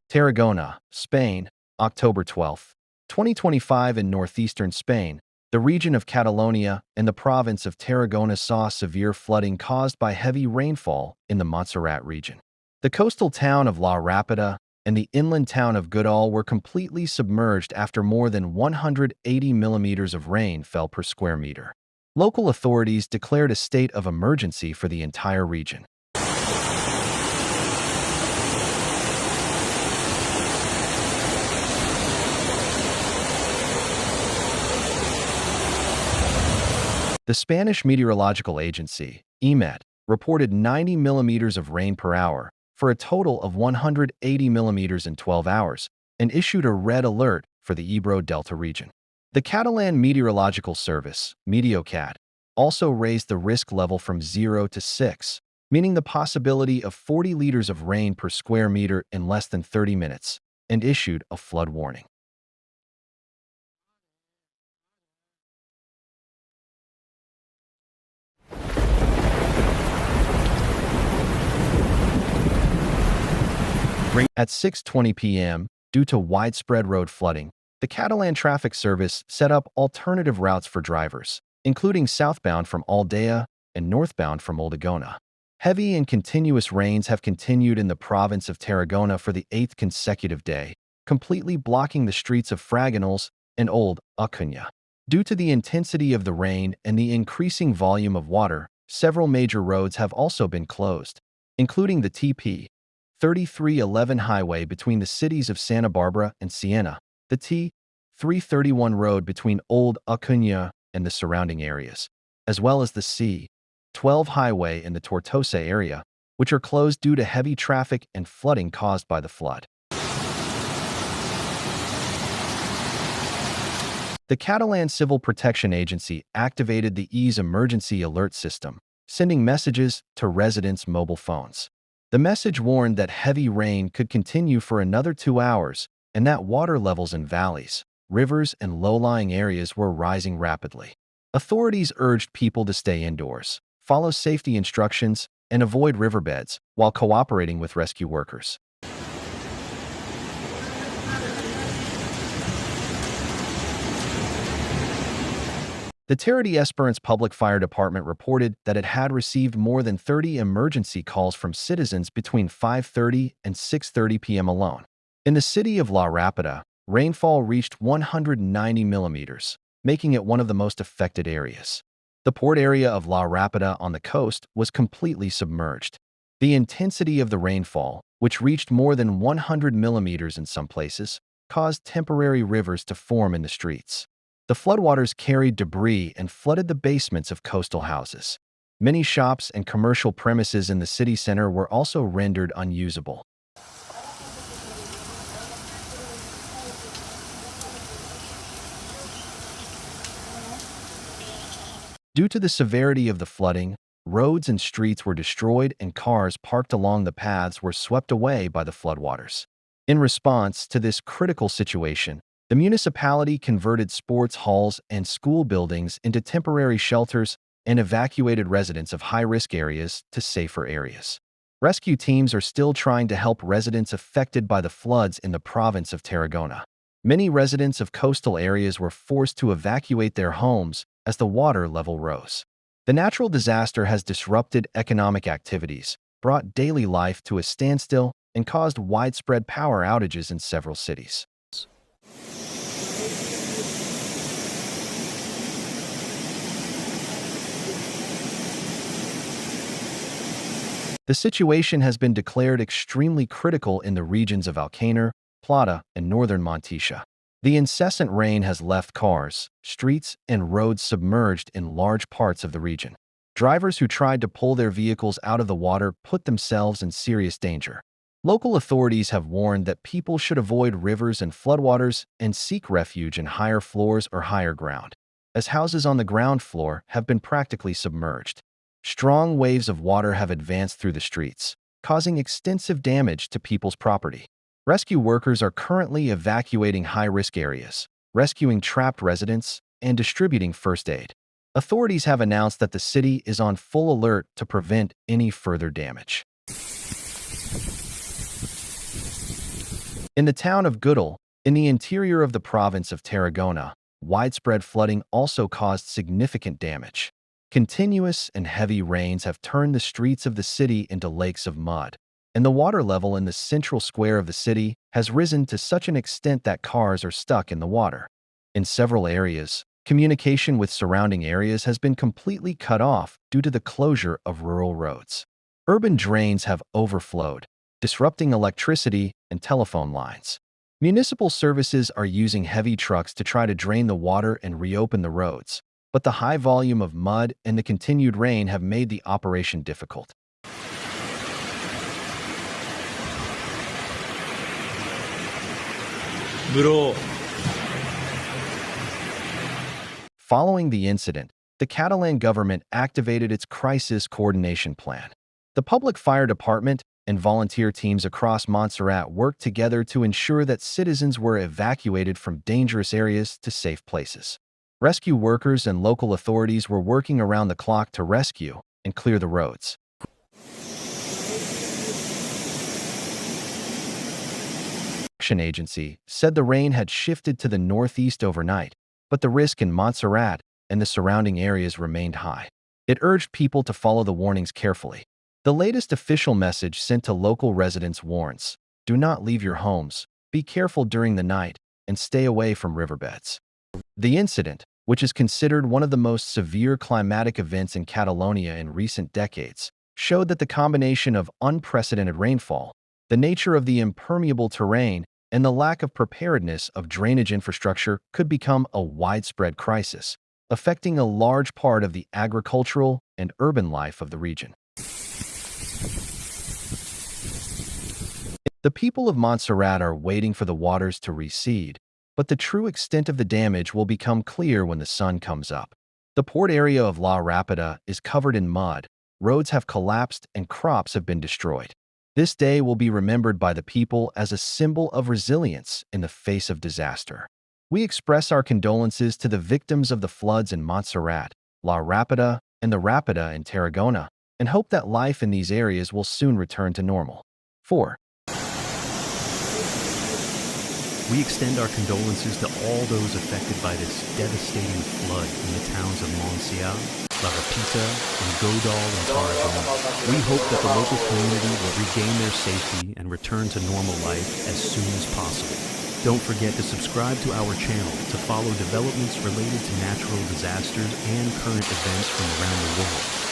Tarragona, Spain, October 12, 2025. In northeastern Spain, the region of Catalonia and the province of Tarragona saw severe flooding caused by heavy rainfall in the Montserrat region. The coastal town of La Ràpita and the inland town of Godall were completely submerged after more than 180 millimeters of rain fell per square meter. Local authorities declared a state of emergency for the entire region. The Spanish Meteorological Agency, EMET, reported 90 millimeters of rain per hour for a total of 180 millimeters in 12 hours and issued a red alert for the Ebro Delta region. The Catalan Meteorological Service, Meteocat, also raised the risk level from 0 to 6, meaning the possibility of 40 liters of rain per square meter in less than 30 minutes, and issued a flood warning. At 6:20 p.m., due to widespread road flooding, the Catalan Traffic Service set up alternative routes for drivers, including southbound from Aldea and northbound from Ulldecona. Heavy and continuous rains have continued in the province of Tarragona for the 8th consecutive day, completely blocking the streets of Fragonals and Old Acuña. Due to the intensity of the rain and the increasing volume of water, several major roads have also been closed, including the TP 3311 highway between the cities of Santa Barbara and Siena, the T 331 road between Old Acuña and the surrounding areas, as well as the C 12 highway in the Tortosa area, which are closed due to heavy traffic and flooding caused by the flood. The Catalan Civil Protection Agency activated the EASE emergency alert system, sending messages to residents' mobile phones. The message warned that heavy rain could continue for another 2 hours and that water levels in valleys, rivers, and low-lying areas were rising rapidly. Authorities urged people to stay indoors, follow safety instructions, and avoid riverbeds while cooperating with rescue workers. The Terra Esperance Public Fire Department reported that it had received more than 30 emergency calls from citizens between 5:30 and 6:30 p.m. alone. In the city of La Ràpita, rainfall reached 190 millimeters, making it one of the most affected areas. The port area of La Ràpita on the coast was completely submerged. The intensity of the rainfall, which reached more than 100 millimeters in some places, caused temporary rivers to form in the streets. The floodwaters carried debris and flooded the basements of coastal houses. Many shops and commercial premises in the city center were also rendered unusable. Due to the severity of the flooding, roads and streets were destroyed and cars parked along the paths were swept away by the floodwaters. In response to this critical situation, the municipality converted sports halls and school buildings into temporary shelters and evacuated residents of high-risk areas to safer areas. Rescue teams are still trying to help residents affected by the floods in the province of Tarragona. Many residents of coastal areas were forced to evacuate their homes as the water level rose. The natural disaster has disrupted economic activities, brought daily life to a standstill, and caused widespread power outages in several cities. The situation has been declared extremely critical in the regions of Alcanar, Plata, and northern Monticia. The incessant rain has left cars, streets, and roads submerged in large parts of the region. Drivers who tried to pull their vehicles out of the water put themselves in serious danger. Local authorities have warned that people should avoid rivers and floodwaters and seek refuge in higher floors or higher ground, as houses on the ground floor have been practically submerged. Strong waves of water have advanced through the streets, causing extensive damage to people's property. Rescue workers are currently evacuating high-risk areas, rescuing trapped residents, and distributing first aid. Authorities have announced that the city is on full alert to prevent any further damage. In the town of Godall, in the interior of the province of Tarragona, widespread flooding also caused significant damage. Continuous and heavy rains have turned the streets of the city into lakes of mud, and the water level in the central square of the city has risen to such an extent that cars are stuck in the water. In several areas, communication with surrounding areas has been completely cut off due to the closure of rural roads. Urban drains have overflowed, disrupting electricity and telephone lines. Municipal services are using heavy trucks to try to drain the water and reopen the roads, but the high volume of mud and the continued rain have made the operation difficult. Bro. Following the incident, the Catalan government activated its crisis coordination plan. The public fire department and volunteer teams across Montserrat worked together to ensure that citizens were evacuated from dangerous areas to safe places. Rescue workers and local authorities were working around the clock to rescue and clear the roads. Action Agency said the rain had shifted to the northeast overnight, but the risk in Montserrat and the surrounding areas remained high. It urged people to follow the warnings carefully. The latest official message sent to local residents warns, do not leave your homes, be careful during the night, and stay away from riverbeds. The incident, which is considered one of the most severe climatic events in Catalonia in recent decades, showed that the combination of unprecedented rainfall, the nature of the impermeable terrain, and the lack of preparedness of drainage infrastructure could become a widespread crisis, affecting a large part of the agricultural and urban life of the region. The people of Montserrat are waiting for the waters to recede, but the true extent of the damage will become clear when the sun comes up. The port area of La Ràpita is covered in mud, roads have collapsed, and crops have been destroyed. This day will be remembered by the people as a symbol of resilience in the face of disaster. We express our condolences to the victims of the floods in Montserrat, La Ràpita, and the Ràpita in Tarragona, and hope that life in these areas will soon return to normal. 4. We extend our condolences to all those affected by this devastating flood in the towns of Montserrat, La Ràpita, and Godall and Tarragona. We hope that the local community will regain their safety and return to normal life as soon as possible. Don't forget to subscribe to our channel to follow developments related to natural disasters and current events from around the world.